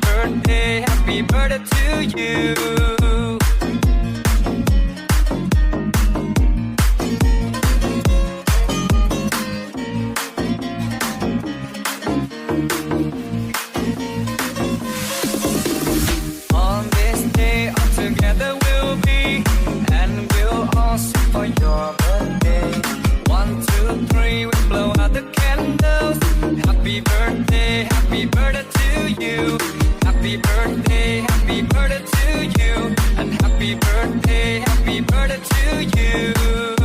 happy birthday to you. On this day, all together we'll be, and we'll all sing for your birthday. 1, 2, 3, we blow out the candles. Happy birthday to you. Happy birthday to you. And happy birthday to you.